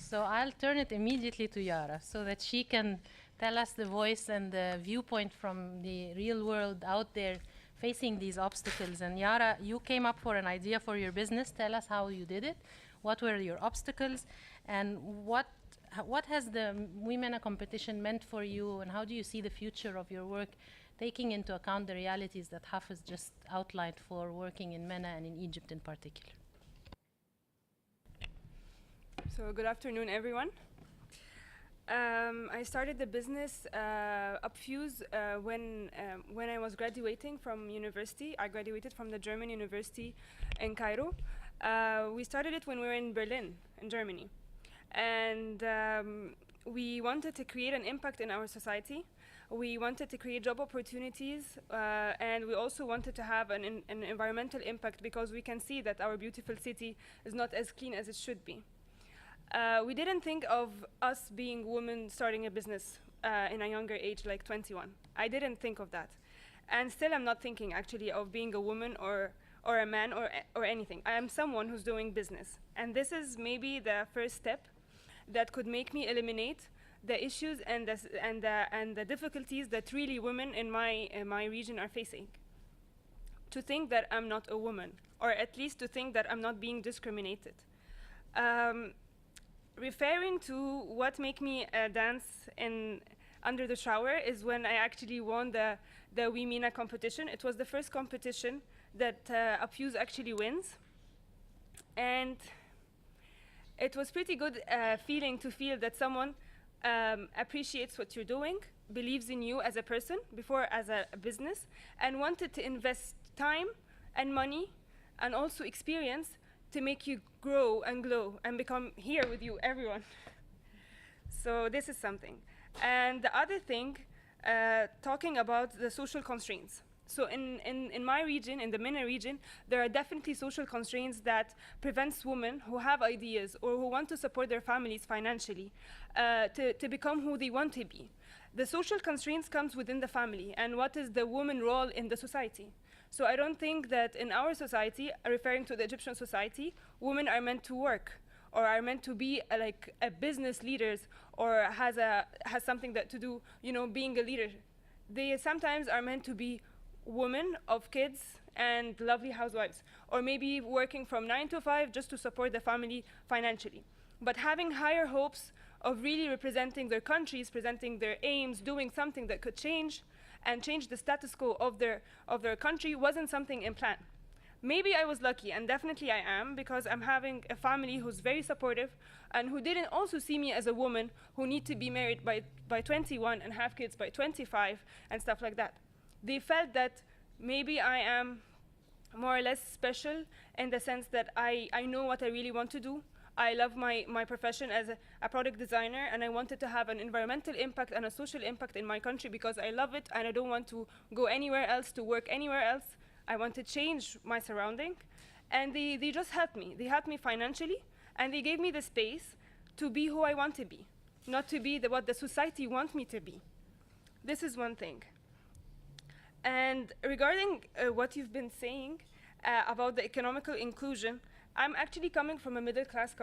So I'll turn it immediately to Yara so that she can tell us the voice and the viewpoint from the real world out there facing these obstacles. And Yara, you came up for an idea for your business. Tell us how you did it. What were your obstacles? And what has the WeMENA competition meant for you? And how do you see the future of your work, taking into account the realities that Hafiz just outlined for working in MENA and in Egypt in particular? So good afternoon, everyone. I started the business Upfuse when I was graduating from university. I graduated from the German university in Cairo. We started it when we were in Berlin, in Germany. And we wanted to create an impact in our society. We wanted to create job opportunities, and we also wanted to have an environmental impact, because we can see that our beautiful city is not as clean as it should be. We didn't think of us being women starting a business in a younger age, like 21. I didn't think of that. And still I'm not thinking actually of being a woman or a man or anything. I am someone who's doing business. And this is maybe the first step that could make me eliminate the issues and the difficulties that really women in my region are facing. To think that I'm not a woman, or at least to think that I'm not being discriminated. Referring to what made me dance under the shower is when I actually won the WeMENA competition. It was the first competition that Upfuse actually wins. And it was pretty good feeling to feel that someone appreciates what you're doing, believes in you as a person before as a business, and wanted to invest time and money and also experience to make you grow and glow and become here with you, everyone. So this is something. And the other thing, talking about the social constraints. So in my region, in the MENA region, there are definitely social constraints that prevents women who have ideas or who want to support their families financially to become who they want to be. The social constraints comes within the family, and what is the woman role in the society. So I don't think that in our society, referring to the Egyptian society, women are meant to work or are meant to be like a business leaders or has something that to do, you know, being a leader. They sometimes are meant to be women of kids and lovely housewives, or maybe working from 9 to 5 just to support the family financially. But having higher hopes of really representing their countries, presenting their aims, doing something that could change and change the status quo of their country wasn't something in plan. Maybe I was lucky, and definitely I am, because I'm having a family who's very supportive and who didn't also see me as a woman who need to be married by 21 and have kids by 25 and stuff like that. They felt that maybe I am more or less special in the sense that I know what I really want to do. I love my profession as a product designer, and I wanted to have an environmental impact and a social impact in my country because I love it and I don't want to go anywhere else, to work anywhere else. I want to change my surrounding. And they just helped me. They helped me financially, and they gave me the space to be who I want to be, not to be what the society wants me to be. This is one thing. And regarding what you've been saying about the economical inclusion, I'm actually coming from a middle-class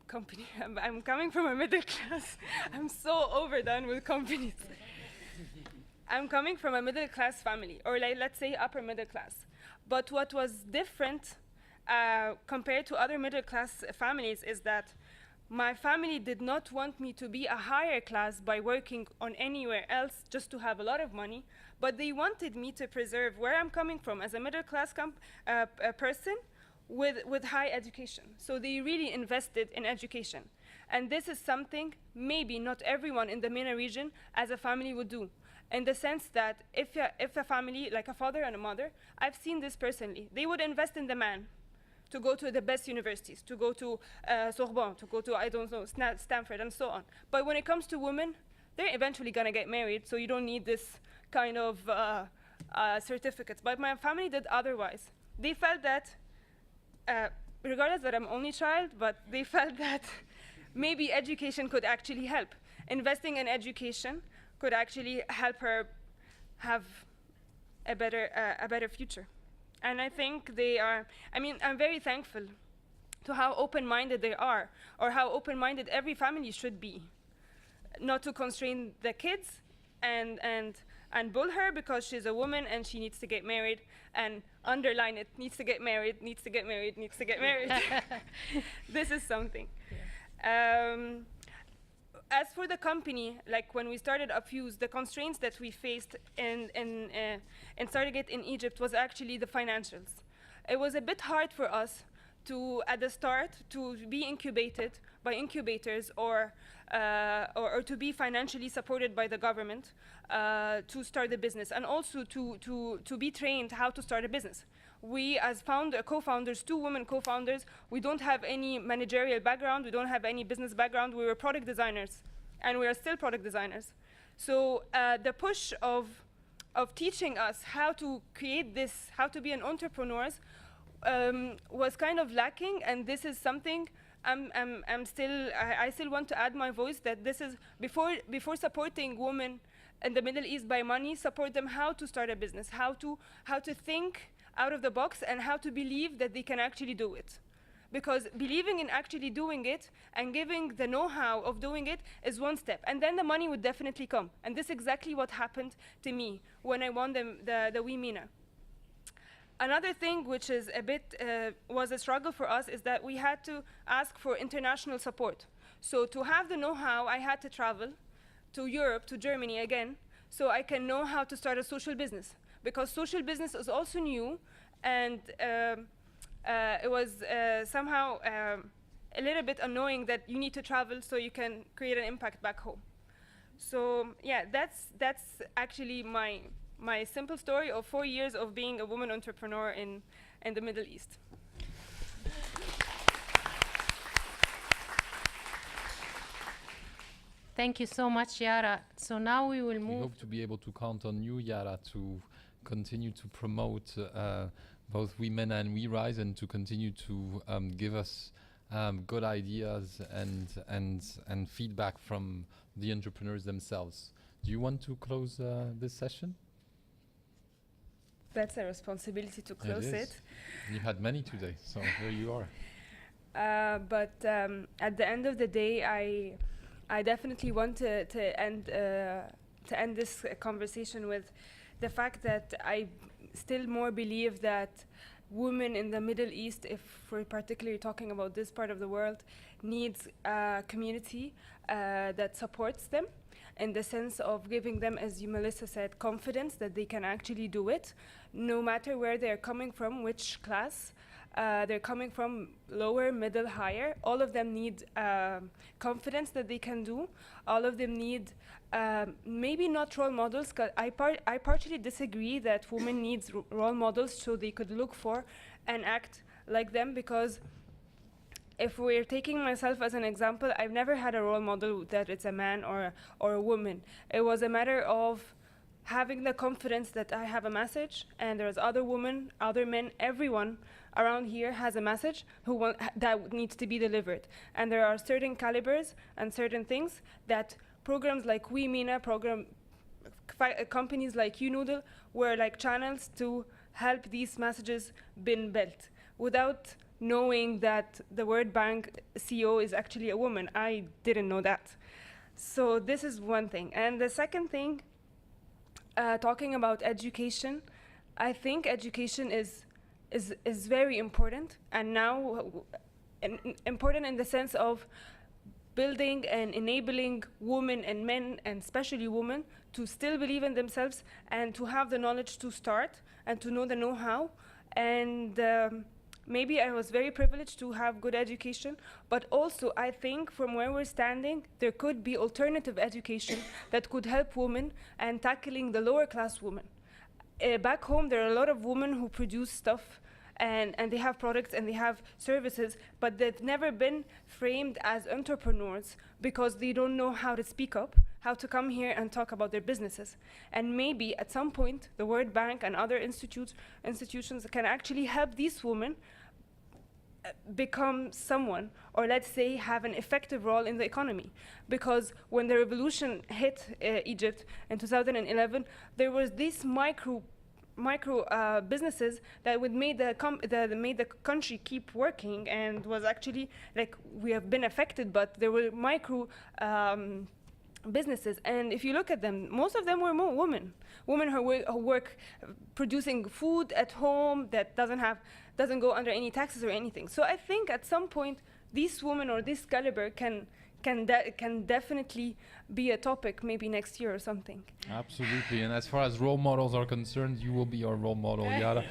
company. I'm coming from a middle class. I'm so overdone with companies. I'm coming from a middle-class family, or like, let's say upper middle class. But what was different compared to other middle-class families is that my family did not want me to be a higher class by working on anywhere else just to have a lot of money, but they wanted me to preserve where I'm coming from as a middle-class person with high education. So they really invested in education. And this is something maybe not everyone in the MENA region as a family would do, in the sense that if a family, like a father and a mother, I've seen this personally, they would invest in the man to go to the best universities, to go to Sorbonne, to go to, I don't know, Stanford, and so on. But when it comes to women, they're eventually gonna get married, so you don't need this kind of certificates. But my family did otherwise. They felt that, regardless that I'm only child, but they felt that maybe education could actually help. Investing in education could actually help her have a better future. And I think they are, I mean, I'm very thankful to how open-minded they are, or how open-minded every family should be. Not to constrain the kids and bull her because she's a woman and she needs to get married, and underline it, needs to get married, needs to get married, needs to get married. This is something. Yeah. As for the company, like when we started Upfuse, the constraints that we faced in Stargate in Egypt was actually the financials. It was a bit hard for us to, at the start, to be incubated by incubators or to be financially supported by the government to start a business, and also to be trained how to start a business. We, as co-founders, 2 women co-founders, we don't have any managerial background, we don't have any business background, we were product designers, and we are still product designers. So the push of teaching us how to create this, how to be an entrepreneurs, was kind of lacking, and this is something I still want to add my voice, that this is, before supporting women in the Middle East by money, support them how to start a business, how to think out of the box, and how to believe that they can actually do it. Because believing in actually doing it and giving the know-how of doing it is one step, and then the money would definitely come. And this is exactly what happened to me when I won the WeMina. Another thing which is a bit, was a struggle for us, is that we had to ask for international support. So to have the know-how, I had to travel to Europe, to Germany again, so I can know how to start a social business. Because social business is also new, and it was somehow a little bit annoying that you need to travel so you can create an impact back home. So yeah, that's actually my simple story of 4 years of being a woman entrepreneur in the Middle East. Thank you so much, Yara. So now we will We move. hope to be able to count on you, Yara, to continue to promote both Women and WeRISE, and to continue to give us good ideas and feedback from the entrepreneurs themselves. Do you want to close this session? That's a responsibility to close it. You had many today, so here you are. But at the end of the day, I definitely want to end this conversation with the fact that I still more believe that women in the Middle East, if we're particularly talking about this part of the world, needs a community that supports them, in the sense of giving them, as you, Melissa, said, confidence that they can actually do it, no matter where they're coming from, which class they're coming from, lower, middle, higher. All of them need confidence that they can do. All of them need maybe not role models, because I partially disagree that women need role models so they could look for and act like them, because if we're taking myself as an example, I've never had a role model that it's a man or a woman. It was a matter of having the confidence that I have a message, and there's other women, other men, everyone around here has a message that needs to be delivered. And there are certain calibers and certain things that programs like WeMina, companies like YouNoodle were like channels to help these messages been built. Without knowing that the World Bank CEO is actually a woman, I didn't know that. So this is one thing. And the second thing, talking about education, I think education is very important, and now important in the sense of building and enabling women and men, and especially women, to still believe in themselves and to have the knowledge to start and to know the know-how. And maybe I was very privileged to have good education, but also I think from where we're standing, there could be alternative education that could help women and tackling the lower class women. Back home, there are a lot of women who produce stuff, and they have products and they have services, but they've never been framed as entrepreneurs because they don't know how to speak up, how to come here and talk about their businesses. And maybe at some point, the World Bank and other institutions can actually help these women become someone, or let's say have an effective role in the economy. Because when the revolution hit Egypt in 2011, there was this micro micro businesses that would made made the country keep working, and was actually like we have been affected, but there were micro businesses, and if you look at them, most of them were women who work producing food at home that doesn't go under any taxes or anything. So I think at some point these women or this caliber can definitely be a topic maybe next year or something. Absolutely. And as far as role models are concerned, you will be our role model, Yara.